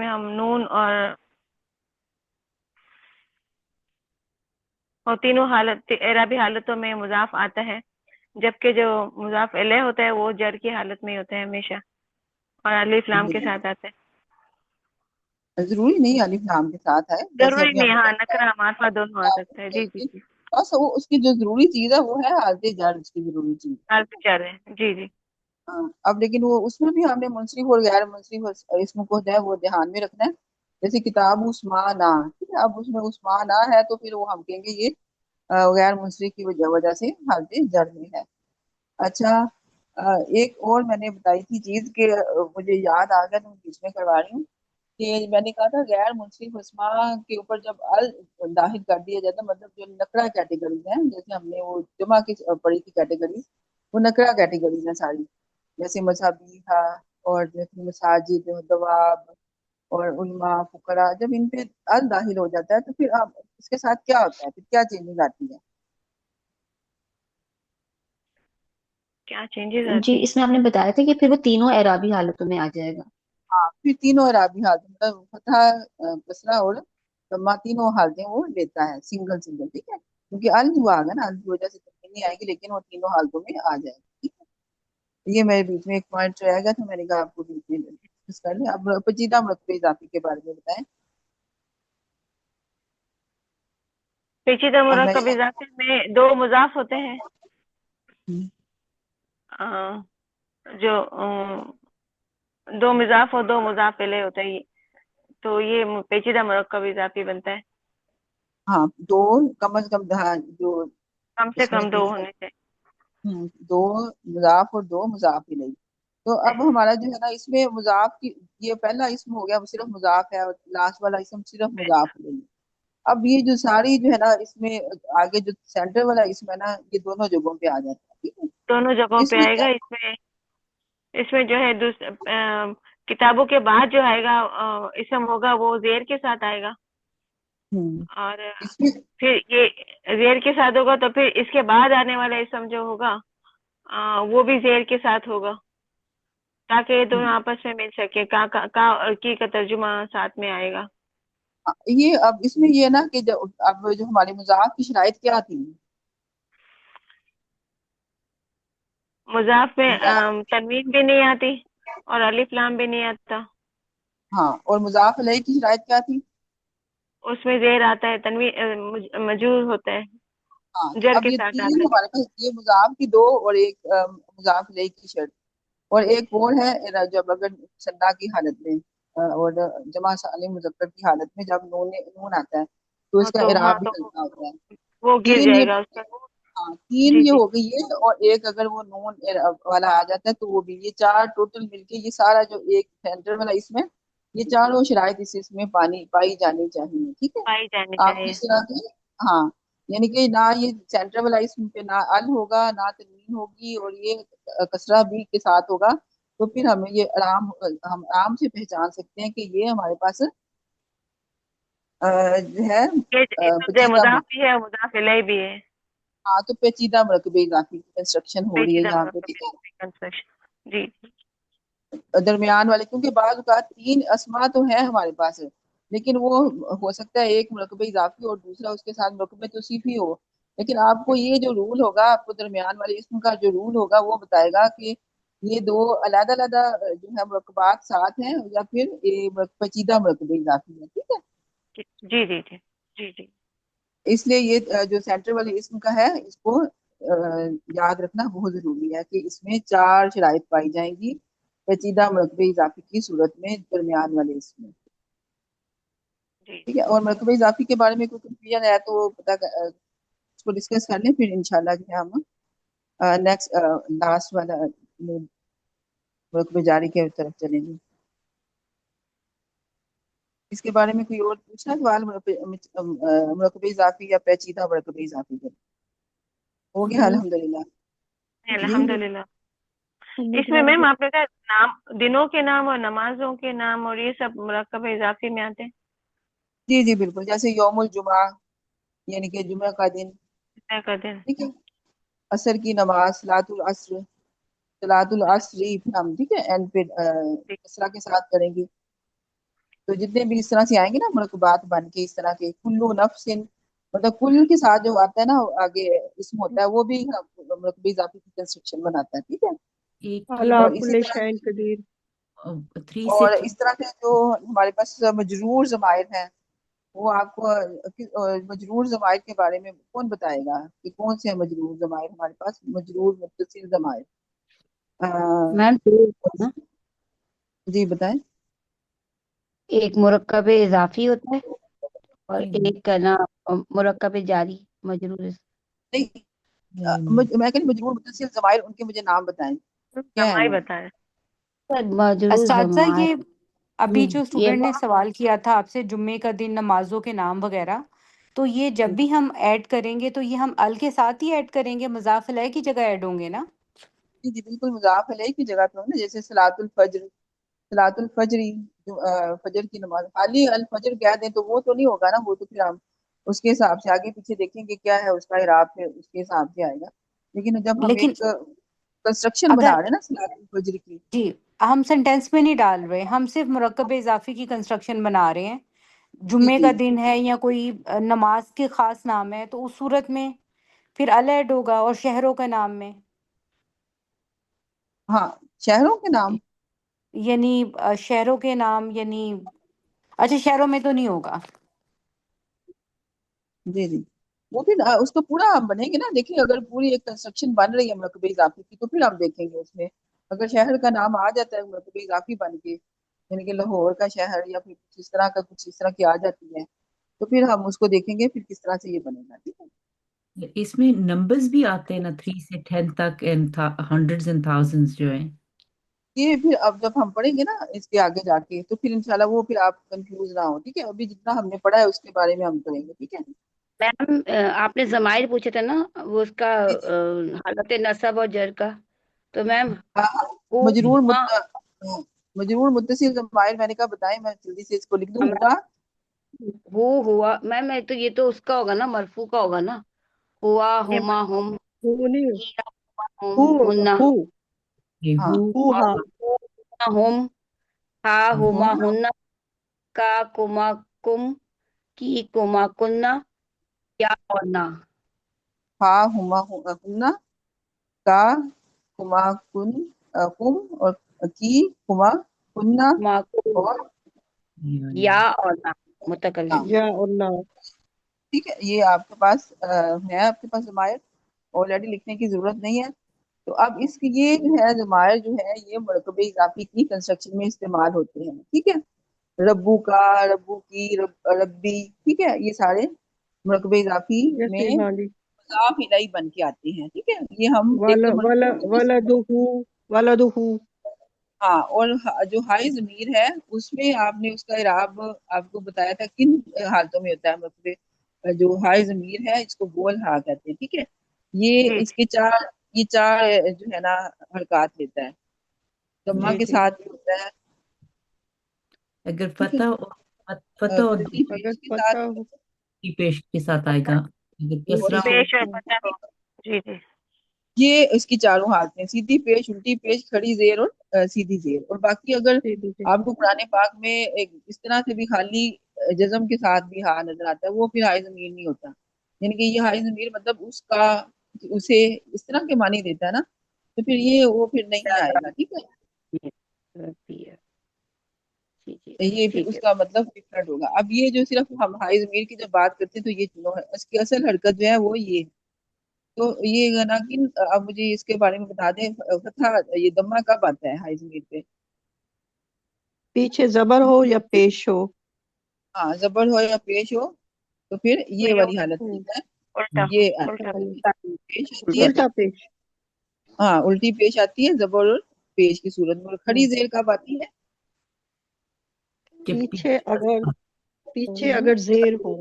میں ہم نون اور تینوں حالت اعرابی حالتوں میں مضاف آتا ہے، جبکہ جو مضاف الیہ ہوتا ہے وہ جر کی حالت میں ہوتا ہے ہمیشہ، اور الف لام کے ساتھ آتا ہے۔ ضروری نہیں الف لام کے ساتھ ہے، جیسے ضروری ابھی ہم نہیں، نے ہاں دیکھا نکرہ معرفہ دونوں آ سکتا ہے، جی جی ہے، جی، بس وہ اس کی جو ضروری چیز ہے وہ ہے حالت جر، اس کی ضروری چیز۔ حالت جر ہے، جی جی۔ ہاں، اب لیکن وہ اس میں بھی ہم نے منصرف اور غیر منصرف اسم کو جو ہے وہ دھیان میں رکھنا ہے۔ جیسے کتاب عثمانہ، ٹھیک ہے، اب اس میں عثمانہ ہے تو پھر وہ ہم کہیں گے یہ غیر منصرف کی وجہ سے حالت جر میں ہے۔ اچھا، ایک اور میں نے بتائی تھی چیز کہ مجھے یاد آ گیا تو میں بیچ میں کروا رہی ہوں کہ میں نے کہا تھا غیر منصرف اسما کے اوپر جب ال داخل کر دیا جاتا ہے، مطلب جو نکرہ کیٹیگریز ہیں، جیسے ہم نے وہ جمع کی پڑھی تھی کیٹیگریز، وہ نکرہ کیٹیگریز ہیں ساری، جیسے مذہبی تھا، اور جیسے مساجد، دواب اور علماء، فقراء، جب ان پہ ال داخل ہو جاتا ہے تو پھر اب اس کے ساتھ کیا ہوتا ہے، پھر کیا چینجز آتی ہے؟ کیا چینجز جی، آتی ہیں؟ اس میں آپ نے بتایا تھا کہ پھر وہ تینوں اعرابی حالتوں میں آ جائے گا۔ ہاں، پھر تینوں عرابی حالت مطلب فتح، کسرہ اور ضمہ تینوں حالتیں وہ لیتا ہے، سنگل سنگل، ٹھیک ہے، کیونکہ ال جو آ گا نا، ال کی وجہ سے تنوین نہیں آئے گی، لیکن وہ تینوں حالتوں میں آ جائے گی، ٹھیک ہے۔ یہ میرے بیچ میں ایک پوائنٹ رہ گیا تو میں نے کہا آپ کو بیچ میں ڈسکس کر لیں۔ اب پیچیدہ مرتبہ اضافی کے بارے میں بتائیں۔ پیچیدہ اب میں مرکب اضافے میں دو مضاف ہوتے ہیں، جو دو مضاف اور دو مضاف الیہ ہوتا ہے، تو یہ پیچیدہ مرکب اضافی بنتا ہے، ہاں، دو کم از کم جو کم سے اس میں کم دو تین ہونے سے۔ دو مضاف اور دو مضاف الیہ۔ تو اب ہمارا جو ہے نا اس میں مضاف کی یہ پہلا اسم ہو گیا، وہ صرف مضاف ہے، اور لاسٹ والا اسم صرف مضاف الیہ۔ اب یہ جو ساری جو ہے نا اس میں آگے جو سینٹر والا اسم ہے نا، یہ دونوں جگہوں پہ آ جاتا ہے، ٹھیک ہے۔ دونوں جگہوں اس پہ میں آئے کیا؟ گا، اس میں جو ہے کتابوں کے بعد جو آئے گا اسم ہوگا وہ زیر کے ساتھ آئے گا، ہوں، اور اس میں پھر یہ زیر کے ساتھ ہوگا تو پھر اس کے بعد آنے والا اسم جو ہوگا وہ بھی زیر کے ساتھ ہوگا، تاکہ یہ دونوں آپس میں مل سکے، کا اور کی کا ترجمہ ساتھ میں آئے گا۔ یہ اب اس میں یہ نا کہ اب جو ہمارے مضاف کی شرائط کیا تھی؟ مضاف میں مضاف، تنوین بھی نہیں آتی اور الف لام بھی نہیں آتا، ہاں، اور مضاف علیہ کی شرائط کیا تھی؟ اس میں زیر آتا ہے، تنوین مجرور ہوتا ہے، ہاں، تو جر اب کے یہ ساتھ تین آتا ہے۔ ہمارے پاس، یہ مضاف کی دو اور ایک مضاف علیہ کی شرط، اور ایک اور ہے جب اگر سنا کی حالت میں اور جمع سالم مذکر کی حالت میں جب نون آتا ہے تو اس کا تو ہاں، اعراب بھی تو ہلکا ہوتا ہے۔ وہ گر تین یہ، جائے گا اس کا۔ ہاں، تین جی یہ جی ہو گئی ہے، اور ایک اگر وہ نون والا آ جاتا ہے تو وہ بھی، یہ چار ٹوٹل مل کے یہ سارا جو ایک سینٹر والا اس میں، یہ چاروں شرائط اس میں پائی جانی چاہیے، ٹھیک ہے۔ پائی جانی آپ چاہیے۔ کس طرح کی؟ ہاں، یعنی کہ نہ یہ سینٹر والا اسم پہ نہ ال ہوگا، نہ تنوین ہوگی، اور یہ کسرہ بھی کے ساتھ ہوگا، تو پھر ہمیں یہ ہم آرام سے پہچان سکتے ہیں کہ یہ ہمارے پاس جو ہے یہ پیچیدہ مضاف بھی ہے، مضاف الیہ بھی ہے، ہاں، تو پیچیدہ مرکبہ اضافی کی کنسٹرکشن ہو رہی ہے پیچیدہ یہاں پہ، مرکب ٹھیک ہے۔ کنسٹرکشن، جی۔ درمیان والے، کیونکہ بعض اوقات تین اسما تو ہیں ہمارے پاس، لیکن وہ ہو سکتا ہے ایک مرکبہ اضافی اور دوسرا اس کے ساتھ مرکبہ توصیفی ہو، لیکن آپ کو یہ جو رول ہوگا، آپ کو درمیان والے اسم کا جو رول ہوگا وہ بتائے گا کہ یہ دو علیحدہ علیحدہ جو ہے مرکبات ساتھ ہیں، یا پھر یہ پیچیدہ مرکبہ اضافی ہے، ٹھیک ہے۔ جی جی جی جی جی جی۔ اس لیے یہ جو سینٹر والے اسم کا ہے اس کو یاد رکھنا بہت ضروری ہے کہ اس میں چار شرائط پائی جائیں گی پیچیدہ مرکبہ اضافی کی صورت میں درمیان والے اسم میں، جی ٹھیک ہے۔ اور مرکبہ اضافی کے بارے میں کوئی کنفیوژن ہے تو وہ اس کو ڈسکس کر لیں، پھر انشاءاللہ جو ہے ہم نیکسٹ لاسٹ والا مرکبہ جاری کی طرف چلیں گے۔ اس کے بارے میں کوئی اور پوچھنا سوال؟ مرکبہ اضافی یا پیچیدہ مرکبہ اضافی کا ہو گیا الحمدللہ، جی۔ الحمدللہ۔ اس میں میم آپ نے کہا نام، دنوں کے نام اور نمازوں کے نام اور یہ سب مرکب اضافی میں آتے ہیں؟ جی جی بالکل، جیسے یوم الجمعہ یعنی کہ جمعہ کا دن، کتنے کا دن؟ ٹھیک ہے۔ عصر کی نماز، صلاۃ العصر، صلاۃ العصری، پھر ہم ٹھیک ہے اینڈ پہ جی اسرا کے ساتھ کریں گے۔ तो जितने भी इस तरह से आएंगे ना मुरकबात बन के इस तरह के, कुल्लू नफ्सिन, मतलब कुल के साथ जो आता है ना आगे इसम होता है, वो भी मुरकबे इजाफी की कंस्ट्रक्शन बनाता है, ठीक है। एक की अला और इसी कुल्ले तरह शैइन कदीर। 3 से और इस तरह से जो हमारे पास मजरूर जमायर हैं, वो आपको मजरूर जमायर के बारे में कौन बताएगा कि कौन से हैं मजरूर जमायर हमारे पास? मजरूर मुत्तसिल जमायर, अ, मैम दो ना, जी बताएं। एक मुरक्कब इजाफी होता है और नहीं एक का ना मुरक्कब जारी मजरूर। नहीं, नहीं नहीं मैं कहती मजरूर मुत्तसिल जमायर, उनके मुझे नाम बताएं क्या है जमाई वो। बताएं। मजरूर अस्ताजा, जमात ये अभी जो ये स्टूडेंट ने सवाल किया था आपसे जुम्मे का दिन नमाजों के नाम वगैरह, तो ये जब भी हम ऐड करेंगे तो ये हम अल के साथ ही ऐड करेंगे, मुज़ाफ अलैह की जगह ऐड होंगे ना? जी जी बिल्कुल, मुज़ाफ अलैह की जगह पे हो ना, जैसे सलातुल फज्र, सलातुल फजरी, जो फजर की नमाज, खाली अल फजर कह दें तो वो तो नहीं होगा ना, वो तो फिर हम उसके हिसाब से आगे पीछे देखेंगे क्या है उसका इराब, फिर उसके हिसाब से आएगा। लेकिन जब हम लेकिन एक कंस्ट्रक्शन बना अगर, रहे हैं ना सलातुल फजर की। जी, हम सेंटेंस में नहीं डाल रहे, हम सिर्फ मुरक्कब इजाफी की कंस्ट्रक्शन बना रहे हैं, जी जुम्मे जी का दिन है या कोई नमाज के खास नाम है, तो उस सूरत में फिर अल ऐड होगा, और शहरों का नाम में हाँ, शहरों के नाम। यानी शहरों के नाम यानी, अच्छा शहरों में तो नहीं होगा। जी जी, वो फिर उसको पूरा हम बनेंगे ना, देखिए अगर पूरी एक कंस्ट्रक्शन बन रही है मरकबे इजाफी की, तो फिर हम देखेंगे उसमें अगर शहर का नाम आ जाता है मरकबे इजाफी बन के, यानी कि लाहौर का शहर या फिर कुछ इस तरह का, कुछ इस तरह की आ जाती है, तो फिर हम उसको देखेंगे फिर किस तरह से ये बनेगा, ठीक है। इसमें नंबर्स भी आते हैं ना, 3 से 10 तक, एंड हंड्रेड्स एंड थाउजेंड्स जो है। ये फिर अब जब हम पढ़ेंगे ना इसके आगे जाके, तो फिर इंशाल्लाह वो फिर आप कंफ्यूज ना हो, ठीक है। अभी जितना हमने पढ़ा है उसके बारे में हम करेंगे, ठीक है। मैम आपने जमाइर पूछा था ना, वो उसका जी जी, हालत नसब और जर का, तो मैम हाँ हाँ, वो मजरूर हाँ मजरूर मुत्तसिल ज़माइर मैंने कहा बताएं, मैं जल्दी से इसको लिख दूं। मैम, हुआ, वो हुआ मैम, ये तो उसका होगा ना, मरफू का होगा ना, हुआ ये हुमा हुम, हु नहीं, किया हुमा हु हुम होगा, हुन्ना, ये हाँ हु हु और हा। हु हुमा हुम, हा हुआ, हुमा हुन्ना, का कुमा कुम, की कुमा कुन्ना, या और ना। हा हुमा हुन्ना, का कुमा कुन, कुम, और की कुमा कुन्ना, कुमा कुम, और या और ना, ना, मुतकल्लिम। या और ना। ठीक है। ये आपके पास है, आपके पास ज़माइर ऑलरेडी लिखने की जरूरत नहीं है। तो अब इसकी ये जो है ज़माइर जो है ये मरकबे इजाफी की कंस्ट्रक्शन में इस्तेमाल होते हैं, ठीक है। रब्बू का, रब्बू की, रब्बी, ठीक है, ये सारे मरकबे इजाफी जैसे में हाँ जी, मुजाफ इलैहि बन के आते हैं, ठीक है। ये हम एक वाला तो वाला मजबूर में, वलदुहु, वलदुहु। हाँ, और जो हाई जमीर है उसमें आपने उसका इराब आपको बताया था किन हालतों में होता है, मतलब जो हाई जमीर है इसको गोल हा कहते हैं, ठीक है। ये जी जी इसके चार, ये चार जो है ना हरकत लेता है, दम्मा जी के जी, साथ भी होता है, अगर ठीक है। फतह और उल्टी अगर पेश के साथ पता भी हो। होता की पेश के साथ आएगा, अगर जी, है, और कसरा हो। पेश और पता हो। जी जी ये इसकी चारों हालतें, सीधी पेश, उल्टी पेश, खड़ी जेर, और सीधी जेर। और बाकी अगर जी जी जी। आपको कुरान पाक में एक इस तरह से भी खाली जज्म के साथ भी हा नजर आता है, वो फिर हाई जमीर नहीं होता, यानी कि ये हाई जमीर मतलब उसका, उसे, इस तरह के मानी देता है ना, तो फिर ये वो फिर नहीं आएगा, ठीक है। रब्बी है। जी जी तो ये फिर ठीक है। उसका मतलब डिफरेंट होगा। अब ये जो सिर्फ हम हाई जमीर की जब बात करते हैं तो ये चुनो है, इसकी असल हरकत जो है वो ये है। तो ये गाना किन, अब मुझे इसके बारे में बता दें, फतहा ये दम्मा कब आता है हाई जमीर पे? पीछे जबर हो या पेश हो। हाँ, जबर हो या पेश हो, तो फिर ये नहीं वाली होगा, हालत में हम्म, होता है, उल्टा ये उल्टा। हाँ, पेश आती है। उल्टा पेश। हाँ, उल्टी पेश आती है जबर और पेश की सूरत में। और खड़ी हम्म, जेर कब आती है? के पीछे पीछे अगर, पीछे हम्म, अगर जेर हो।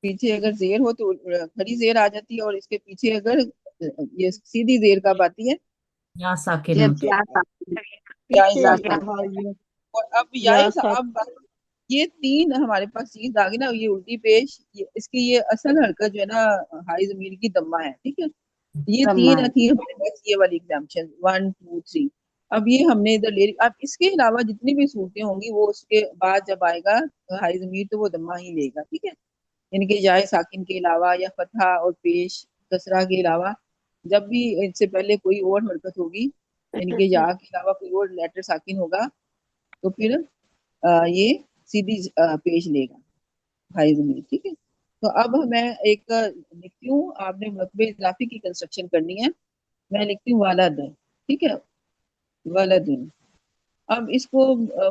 पीछे अगर जेर हो तो खड़ी जेर आ जाती है, और इसके पीछे अगर ये सीधी जेर कब आती है? या साकिन जब होते जो या या पीछे इज़ा या साकिन। हाँ ये और अब या सा। अब ये तीन हमारे पास चीज आ गई ना, ये उल्टी पेश, ये इसकी ये असल हरकत जो है ना हाई जमीर की दम्मा है, ठीक है। ये समा तीन थी हमारे पास, ये वाली एग्जाम्पशन 1 2 3। اب یہ ہم نے ادھر لے لی. اب اس کے علاوہ جتنی بھی صورتیں ہوں گی وہ اس کے بعد جب آئے گا ہائی ضمیر تو وہ دمہ ہی لے گا. ٹھیک ہے، یعنی کہ جائے ساکن کے علاوہ یا فتحہ اور پیش کسرہ کے علاوہ جب بھی اس سے پہلے کوئی اور حرکت ہوگی، یعنی کہ یا کے علاوہ کوئی اور لیٹر ساکن ہوگا تو پھر یہ سیدھی پیش لے گا ہائی ضمیر. ٹھیک ہے، تو اب میں ایک لکھتی ہوں، آپ نے مرتبہ اضافی کی کنسٹرکشن کرنی ہے. میں لکھتی ہوں والد. ٹھیک ہے، ولد. اب اس کو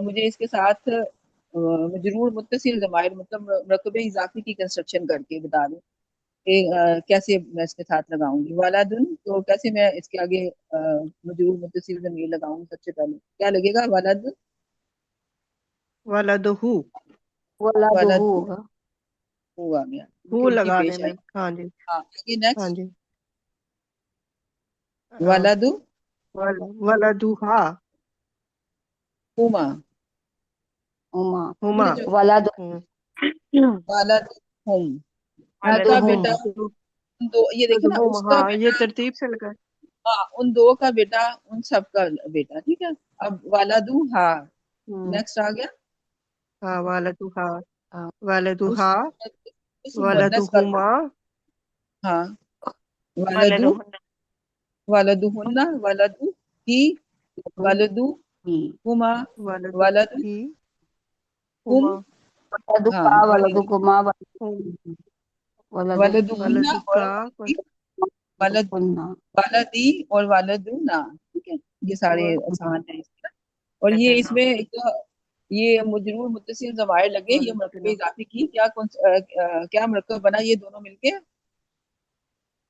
مجھے اس کے ساتھ مجرور متصل ضمائر مطلب مرکبہ اضافی کی کنسٹرکشن کر کے بتا دوں کہ کیسے میں اس کے ساتھ لگاؤں گی. والدن تو کیسے میں اس کے آگے مجرور متصل ضمیر لگاؤں گی؟ سب سے پہلے کیا لگے گا؟ والد. ولدہ، ولدہ والد ہوگا. ہو آ گیا، ہو الٹی لگانے پیش میں. آئی. ہاں جی، ہاں یہ ہاں نیکسٹ جی. ولد ولدہا، ہما. ہما. ہما. ولد والد ہم. ان کا ولدہم. بیٹا ان دو، یہ دیکھیں نا ولدہم، اس کا ہاں یہ بیٹا، ترتیب سے لگا. ہاں ان دو کا بیٹا ان سب کا بیٹا. ٹھیک ہے، اب والدو ہاں نیکسٹ آ گیا. ہاں والدہا، ہاں. اس والدہا، اس مؤنث کا ولدہما. ہاں ولدو ولدهن. ولدہن ولدو ہی ولدو ہی. ہما ولدہ ولد ہی، ہم. ہما. ہاں ولدکا ولدکما ہم. ولدہن اور ولدکا، ولد ولدکنا. والدی اور والدنا. ٹھیک ہے، یہ سارے آسان ہیں اس کے. اور یہ اس میں ایک یہ مجرور متصل ضمائر لگے، یہ مرکب اضافی کی کیا مرکب بنا یہ دونوں مل کے؟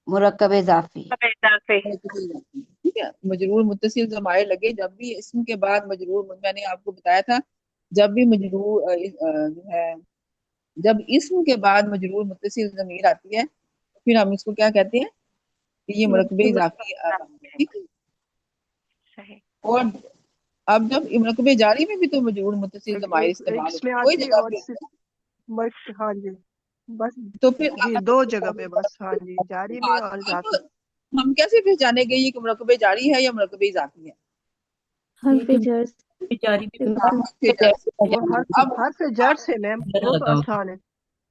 مرکب اضافی. اضافی. مرکب اضافی. ٹھیک ہے، مجرور متصل ضمائر لگے جب بھی اسم کے بعد مجرور، میں نے آپ کو بتایا تھا جب بھی مجرور جو ہے جب اسم کے بعد مجرور متصل ضمیر آتی ہے پھر ہم اس کو کیا کہتے ہیں کہ یہ مرکب اضافی. ٹھیک ہے، صحیح. اور اب جب مرکب جاری میں بھی تو مجرور متصل ضمائر استعمال اس ہوتے میں ہیں کوئی آتی ہے جگہ اور پہ. بس. ہاں جی، بس. تو پھر جی دو جگہ پہ بس. ہاں جی، جاری میں ہاں اور اب اضافی. ہم کیسے پہچانے گے یہ کہ مرکب جاری ہے یا مرکب اضافی ہے؟ حرف جر سے جاری میں ہاں، حرف جر سے. وہ اب حرف جر سے میم جر وہ تو لگاؤ. آسان ہے.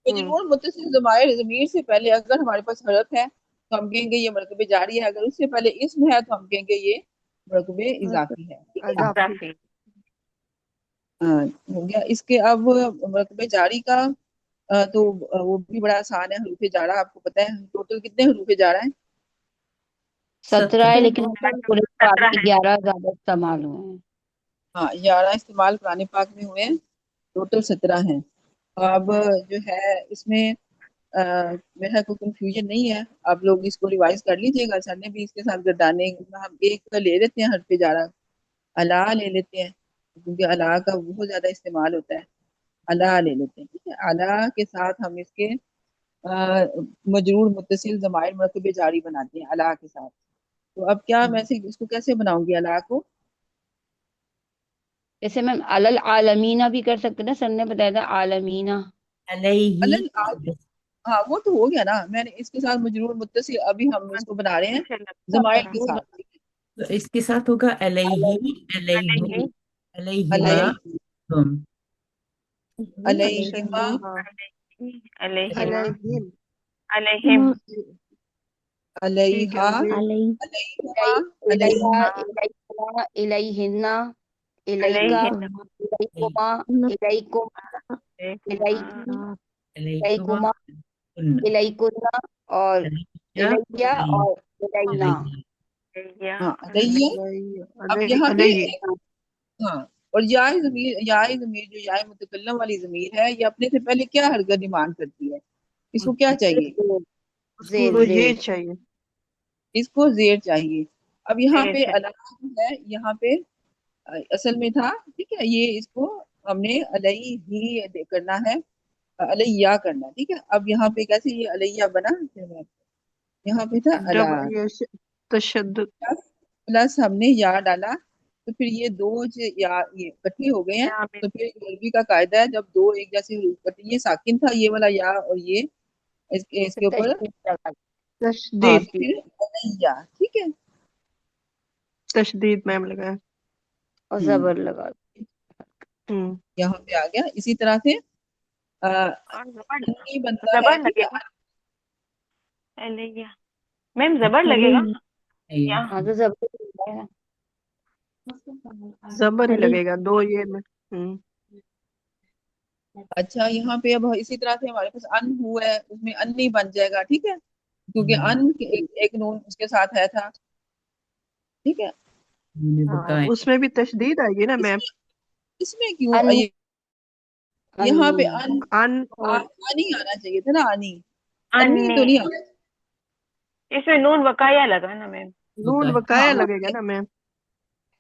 مجرور متصل ضمائر ضمیر سے پہلے اگر ہمارے پاس حرف ہے تو ہم کہیں گے یہ مرکب جاری ہے، اگر اس سے پہلے اسم ہے تو ہم کہیں گے یہ مرکب اضافی ہے. ٹھیک ہے، اضافی. اضافی. ہاں ہو گیا. اس کے اب مرکب جاری کا تو وہ بھی بڑا آسان ہے. حروف جارہ آپ کو پتہ ہے ٹوٹل کتنے حروف جارہ ہیں؟ 17 ہے، لیکن ٹوٹل پورے 17 ہے. 11 زیادہ استعمال ہوئے ہیں. ہاں 11 استعمال قرآن پاک میں ہوئے ہیں، ٹوٹل 17 ہیں. اب جو ہے اس میں میرا کوئی کنفیوژن نہیں ہے، آپ لوگ اس کو ریوائز کر لیجیے گا. سر نے بھی اس کے ساتھ گردانے ہم ایک لے لیتے ہیں حرف جارہ، الا لے لیتے ہیں کیونکہ الا کا بہت زیادہ استعمال ہوتا ہے. الا لے لیتے ہیں. ٹھیک ہے، الا کے ساتھ ہم اس کے مجرور متصل ضمائر مرکب جاری بناتے ہیں الا کے ساتھ. تو اب کیا میں اس کو کیسے بناؤں گی الا کو؟ جیسے میم العالمینہ بھی کر سکتے نا، سر نے بتایا تھا عالمینہ. علیہ. ہاں وہ تو ہو گیا نا، میں نے اس کے ساتھ مجرور متصل ابھی ہم اس کو بنا رہے ہیں ضمائر کے ساتھ. تو اس کے ساتھ ہوگا علیہ، علیہم، علیہ. علیہما، علیہ ہم. اچھا. علیہما ہاں. علیہما. علیہم. علیہم. ٹھیک ہے علیہا جی. علیہما الیہ، علیہما الیکما، الیہنہ، الیکا، علیہن. الیکما، الیکم، الیکی، علیکما، الیکما، الیکنہ، اور الیہ اور الینا. ہاں علیہ. اب یہاں پہ علیہ. ہاں اور یا ضمیر جو یا متکلم والی ضمیر ہے یہ اپنے سے پہلے کیا حرکت ڈیمانڈ کرتی ہے؟ اس کو کیا چاہیے؟ اس زیر کو زیر. یہ چاہیے. اس کو زیر چاہیے. اب یہاں زیر پہ چاہیے. علامہ ہے، یہاں پہ اصل میں تھا ٹھیک ہے، یہ اس کو ہم نے علیہ ہی کرنا ہے، علیہ کرنا ہے. ٹھیک ہے، اب یہاں پہ کیسے یہ علیہ بنا؟ یہاں پہ تھا جب اللہ یہ تشدد. پلس ہم نے یا ڈالا تو پھر یہ دو یا یہ اکٹھے ہو گئے ہیں. یہاں پہ تو پھر عربی کا قاعدہ ہے جب دو ایک جیسے یہ ساکن تھا یہ والا یا اور یہ اس کے اوپر تشدید لگا. ہاں تشدید. تو پھر علیہ. ٹھیک ہے، تشدید میم لگا. اور ہم، زبر لگا دو. یہاں پہ آ گیا. اسی طرح سے اور زبر انی بنتا ہے، زبر ٹھیک ہے. لگے گا لے میم زبر لگے گا یا ہاں تو زبر لگا ہے. زبر ہی لگے گا دو یہ میں. اچھا یہاں پہ اب اسی طرح سے ہمارے پاس ان ہوا ہے، اس میں انی بن جائے گا، ٹھیک ہے، کیونکہ ان ایک نون اس کے ساتھ ہے تھا، ٹھیک ہے. اس میں بھی تشدید آئے گی نا اس میم. میں اس میں کیوں ان یہاں پہ انی ان اور آنی آنا چاہیے تھا نا، آنی انی انی تو نہیں آنا. اس میں نون وقایا لگا نا میم. نون بقایا لگے گا نا میم.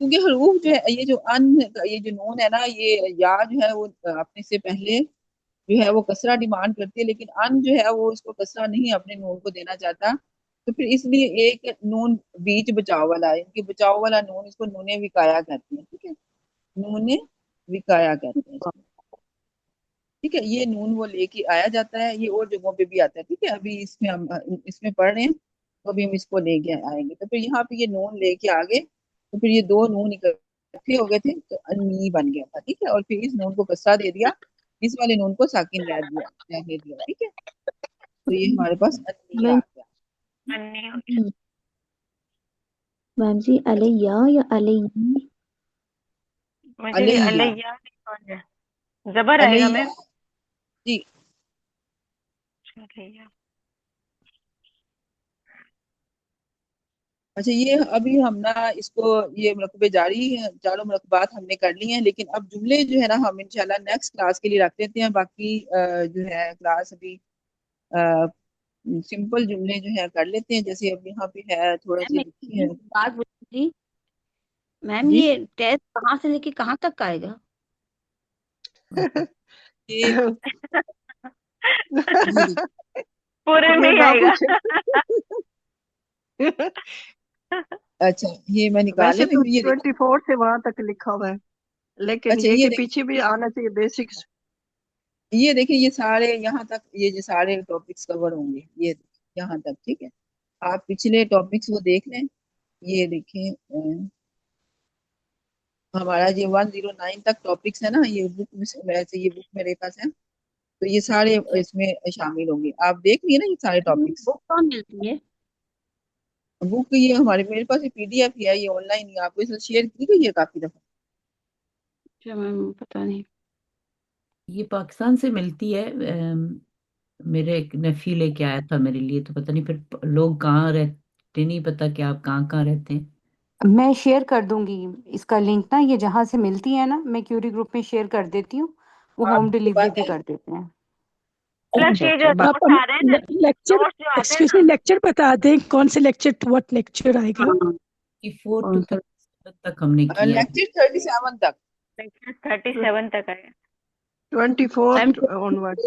کیونکہ حروف جو ہے یہ جو ان یہ جو نون ہے نا، یہ یا جو ہے وہ اپنے سے پہلے جو ہے وہ کسرہ ڈیمانڈ کرتی ہے، لیکن ان جو ہے وہ اس کو کسرہ نہیں اپنے نون کو دینا چاہتا، تو پھر اس لیے ایک نون بیچ بچاؤ والا ہے، کہ بچاؤ والا نون اس کو نون وقایا کہتے ہیں، ٹھیک ہے، نون وقایا کہتے ہیں اس کو. ٹھیک ہے، یہ نون وہ لے کے آیا جاتا ہے، یہ اور جگہوں پہ بھی آتا ہے. ٹھیک ہے، ابھی ہم اس میں پڑھ رہے ہیں تو ابھی ہم اس کو لے کے آئیں گے. تو پھر یہاں پہ یہ نون لے کے آگے، تو پھر یہ دو نون اکٹھے ہو گئے تھے تو انی بن گیا تھا. ٹھیک ہے، اور پھر اس نون کو کسرہ دے دیا، اس والے نون کو ساکن رہنے دیا. ٹھیک ہے، تو یہ ہمارے پاس انی آ گیا. انی ہو گیا. میم جی علیہ یا علیہ؟ مجھے بھی علیہ علیہ لکھا ہے. زبر آئے گا علیہ میم. جی. علیہ. اچھا یہ ابھی ہم نا اس کو یہ مرکبے جاری ہیں، چاروں مرکبات ہم نے کر لی ہیں، لیکن اب جملے جو ہے نا ہم انشاءاللہ نیکسٹ کلاس کے لیے رکھ دیتے ہیں. باقی جو ہے کلاس ابھی سمپل جملے جو ہے کر لیتے ہیں، جیسے اب یہاں پہ ہے تھوڑا میم سی ایک لکھی ہے. بات بولی تھی میم، جی یہ ٹیسٹ کہاں سے لے کے کہاں تک آئے گا؟ یہ یہ دیکھیے. پورے میں یہ ہی نہ آئے گا. پوچھے. اچھا یہ میں نکالے ویسے تو یہ دیکھیں. 24 سے وہاں تک لکھا ہوا ہے، لیکن اچھا یہ یہ کہ دیکھیں، پیچھے بھی آنا چاہیے بیسکس. یہ دیکھیں یہ سارے یہاں تک یہ جو سارے ٹاپکس کور ہوں گے یہ یہاں تک. ٹھیک ہے، آپ پچھلے ٹاپکس وہ دیکھ لیں. یہ دیکھیں ہمارا یہ 109 تک ٹاپکس ہے نا، یہ بک میں ویسے یہ بک میرے پاس ہے، تو یہ سارے اس میں شامل ہوں گے. آپ دیکھ لیے نا یہ سارے ٹاپکس. بک کہاں ملتی ہے؟ بک یہ ہمارے میرے پاس پی ڈی ایف ہے، یہ آن لائن ہی آپ کو اس میں شیئر کی گئی ہے کافی دفعہ. اچھا میم پتا نہیں. یہ پاکستان سے ملتی ہے. میرے ایک نیفی لے کے آیا تھا میرے لیے، تو پتہ نہیں پھر لوگ کہاں رہتے، نہیں پتا کہ آپ کہاں کہاں رہتے ہیں. میں شیئر کر دوں گی اس کا لنک نا، یہ جہاں سے ملتی ہے نا میں کیوری گروپ میں شیئر کر دیتی ہوں، وہ آپ ہوم کے ڈیلیوری پاس بھی ہے؟ کر دیتے ہیں. پلس اچھا یہ اچھا جو بات. آپ نوٹس ہمیں آ رہے ہیں نا، لیکچر نوٹس جو آتے ہیں ایکسکیوز نا، می لیکچر بتا دیں کون سے لیکچر واٹ لیکچر آئے گا؟ ہاں 4 کون to سا؟ 37 تک ہم نے کیا ہے. لیکچر 37 تک. 37 تک آئے. 24 میم onward.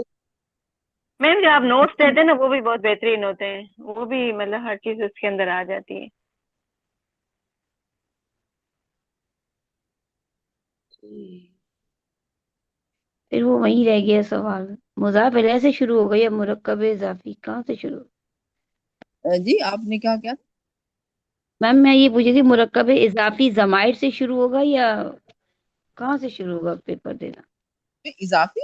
میم جو آپ نوٹس دیتے ہیں نا وہ بھی بہت بہترین ہوتے ہیں، وہ بھی مطلب ہر چیز اس کے اندر آ جاتی ہے. پھر وہ وہیں رہ گیا سوال، مضاف الیہ سے شروع ہو گئی یا مرکب اضافی کہاں سے شروع؟ جی آپ نے کیا کیا؟ میم میں یہ پوچھی تھی مرکب اضافی ضمائر سے شروع ہوگا یا کہاں سے شروع ہوگا پیپر دینا؟ اضافی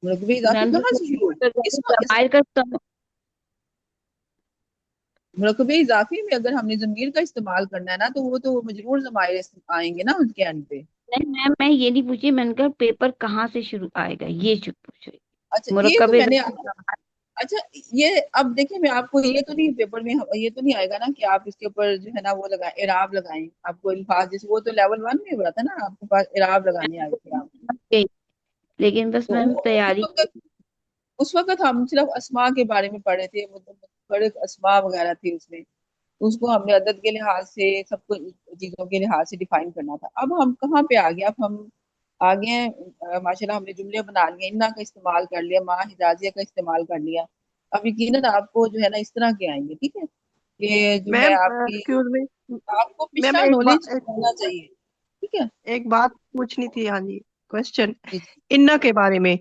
مرکب اضافی میم کہاں سے شروع ہوگا؟ ضمائر کا مرکب اضافی میں اگر ہم نے ضمیر کا استعمال کرنا ہے نا تو وہ تو مجرور ضمائر آئیں گے نا ان کے اینڈ پہ. نہیں میم میں یہ نہیں پوچھی، میں نے کہا پیپر کہاں سے شروع آئے گا یہ پوچھ رہی. اچھا یہ تو مرکب میں نے اضافی ضمائر. اچھا یہ اب دیکھیں میں آپ کو یہ تو نہیں پیپر میں یہ تو نہیں آئے گا نا کہ آپ اس کے اوپر جو ہے نا وہ لگائیں اعراب لگائیں. آپ کو الفاظ جیسے وہ تو لیول 1 میں ہوا تھا نا، آپ کے پاس اعراب لگانے آئے تھے آپ. لیکن بس تو میم تیاری. اس وقت ہم صرف اسماء کے بارے میں پڑھے تھے، مطلب بڑے اسماء وغیرہ تھے اس میں، اس کو ہم نے عدد کے لحاظ سے سب کو چیزوں کے لحاظ سے ڈیفائن کرنا تھا. اب ہم کہاں پہ آ گئے؟ اب ہم آگے ہیں ماشاء اللہ ہم نے جملے بنا لیے، انا کا استعمال کر لیا، ماں حجازیہ کا استعمال کر لیا. اب یقیناً آپ کو جو ہے نا اس طرح کے آئیں گے. ٹھیک ہے، کہ جو ہے میم آپ کی ایکسکیوز می آپ کو میم، پچھلا نالج ہونا چاہیے. ٹھیک ہے ایک بات پوچھنی تھی. ہاں جی کوشچن جی انا کے بارے میں.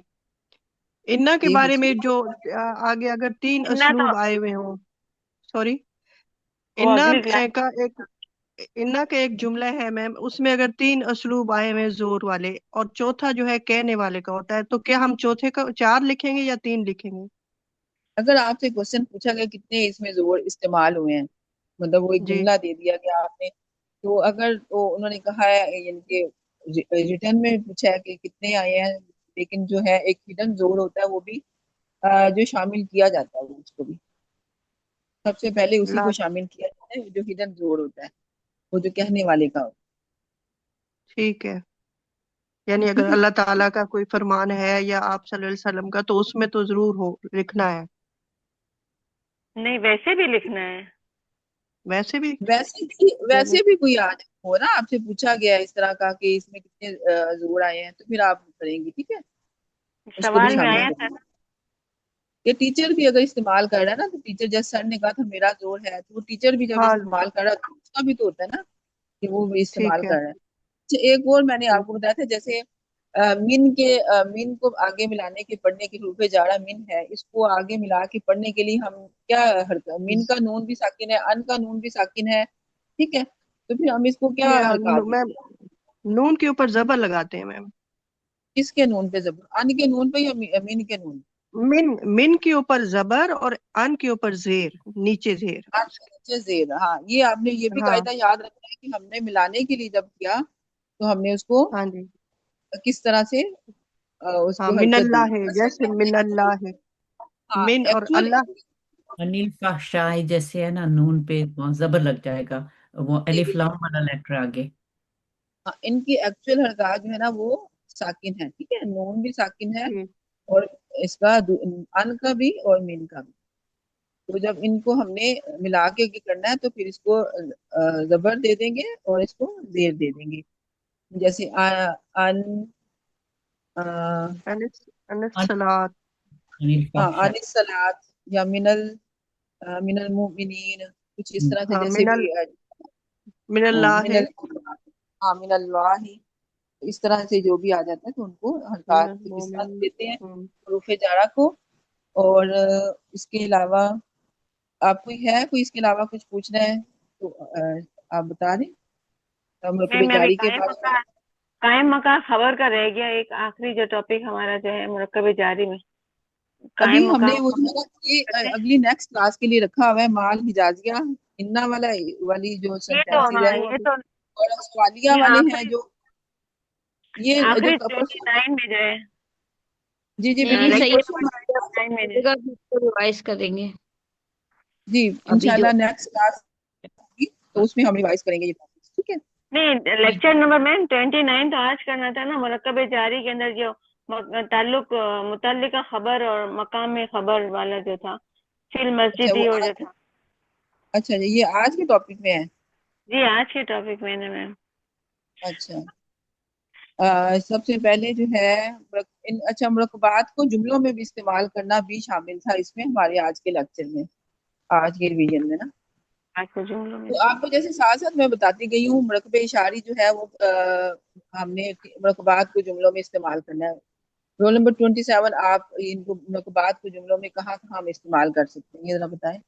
انا کے جی بارے میں پوچھیے. جو آگے اگر 3 نہ تو اسلوب آئے ہوئے ہوں، سوری وہ انا اگلی کلاس کا ایک इन्ना का एक जुमला है मैम, उसमें अगर 3 असलूब आए हुए हैं जोर वाले और चौथा जो है कहने वाले का होता है, तो क्या हम चौथे का 4 लिखेंगे या 3 लिखेंगे? अगर आपसे क्वेश्चन पूछा गया कितने इसमें जोर इस्तेमाल हुए हैं, मतलब वो एक जी जुमला दे दिया गया आपने, तो अगर तो उन्होंने कहा है यानी कि रिटर्न में पूछा है कि कितने आए हैं, लेकिन जो है एक हिडन जोड़ होता है वो भी जो शामिल किया जाता है, वो उसको भी सबसे पहले उसी को ला शामिल किया जाता है, जो हिडन जोड़ होता है, वो जो कहने वाले का होता ठीक है। यानी है। अगर ठीक है। अल्लाह ताला का कोई फरमान है या आप सल्लल्लाहु अलैहि वसल्लम का, तो उसमें तो जरूर हो लिखना है। नहीं, वैसे भी लिखना है। वैसे भी वैसे भी कोई आज हो ना, आपसे पूछा गया है इस तरह का कि इसमें कितने जोड़ आए हैं, तो फिर आप करेंगे, ठीक है, उसको भी सवाल में शामिल आया था करेंगे। ना। ये टीचर भी अगर इस्तेमाल कर रहा है ना, तो टीचर जैसे सर ने कहा था मेरा जोर है, तो वो टीचर भी जब हाँ इस्तेमाल कर रहा है तो उसका भी तो होता है ना कि वो भी इस्तेमाल ठीक है। कर रहा है। अच्छा, एक और मैंने हम्म, आपको बताया था, जैसे मिन को आगे मिलाने के पढ़ने के रूपे जाड़ा मिन है, इसको आगे मिला के पढ़ने के लिए हम क्या हरकत, मिन का नून भी साकिन है, अन का नून भी साकिन है, ठीक है, तो फिर हम इसको क्या हरकत मैम देंगे? नून के ऊपर जबर लगाते हैं मैम। किसके नून पे जबर, अन के नून पे या मिन के नून? मिन मिन के ऊपर जबर और अन के ऊपर जेर, नीचे जेर अन के उसके। नीचे जेर, हाँ, ये आपने ये भी हाँ कायदा याद रखना है कि हमने मिलाने के लिए जब किया तो हमने उसको हाँ जी। किस तरह से हाँ उसको हरकत दी। मिनल्ला है, असल जैसे में मिनल्ला है, हाँ, मिन और एक्चुअल अल्लाह। अनिल फाशाई जैसे है ना, नून पे वहाँ जबर लग जाएगा, वो अलिफ लाम वाला लेटर आगे। हाँ, इनकी एक्चुअल हरकत जो है ना वो साकिन है, ठीक है, नून भी साकिन है, ठीक। और इसका अन का भी और मीन का भी। तो जब इनको हमने मिला के करना है तो फिर इसको जबर दे देंगे और इसको जेर दे देंगे, जैसे अन अनिस अनिस अन- सलात। अनिल फाशा। अनिस सलात, या मिनल मुमिनीन, कुछ इस तरह से, हाँ जैसे भी मिनल्ला है, मिनल, हाँ मिनल्लाहि, इस तरह से जो भी आ जाता है तो उनको हरकत मिनल के साथ मोमिन। देते हैं हरूफ जारा को। और इसके अलावा आप कोई है, कोई इसके अलावा कुछ पूछना है तो आप बता दें, हम मैम रुकबे मैं अभी जारी के बारे में। कायम मकाम खबर का रह गया, एक आखिरी जो टॉपिक हमारा जो है मुरक्कब जारी में, अभी कायम हमने मकाम वो जो खबर है ना, ये करते हैं। अगली नेक्स्ट क्लास के लिए रखा हुआ है, माल हिजाजिया इन्ना वाला वाली जो ये तो सेंटेंसेस हाँ, है, ये तो और सवालिया ये वाले हैं आखिरी जो, ये जो आखिरी परसों, 29 में जो है, जी जी नहीं बिल्कुल, जो सही है, लेक्चर परसों, हम आगे नंबर 29 में जो है। पढ़ेगा भी उसको रिवाइज करेंगे। जी अभी जो इंशाल्लाह नेक्स्ट क्लास होगी तो उसमें हम रिवाइज करेंगे ये टॉपिक्स, ठीक है। नहीं, ठीक लेक्चर नंबर मैम 29 तो आज करना था ना, मुरक्कब जारी के अंदर जो ताल्लुक मुतल्लिका खबर और मकाम में खबर वाला जो था, फिल अच्छा वो मस्जिदी और जो आज, था। अच्छा जी, ये आज के टॉपिक में है। जी आज के टॉपिक में ना मैम। अच्छा, सबसे पहले जो है अच्छा, मुरक्कबात को जुमलों में भी इस्तेमाल करना भी शामिल था इसमें हमारे आज के लेक्चर में, आज के रिवीजन में ना। आज के जुमलों में तो आपको जैसे साथ साथ मैं बताती गई हूँ, मुरकबे इशारी जो है वो हमने मुरकबात को जुमलों में इस्तेमाल करना है। रोल नंबर 27, आप इनको मुरकबात को जुमलों में कहाँ कहाँ हम इस्तेमाल कर सकते हैं, ये जरा बताएं।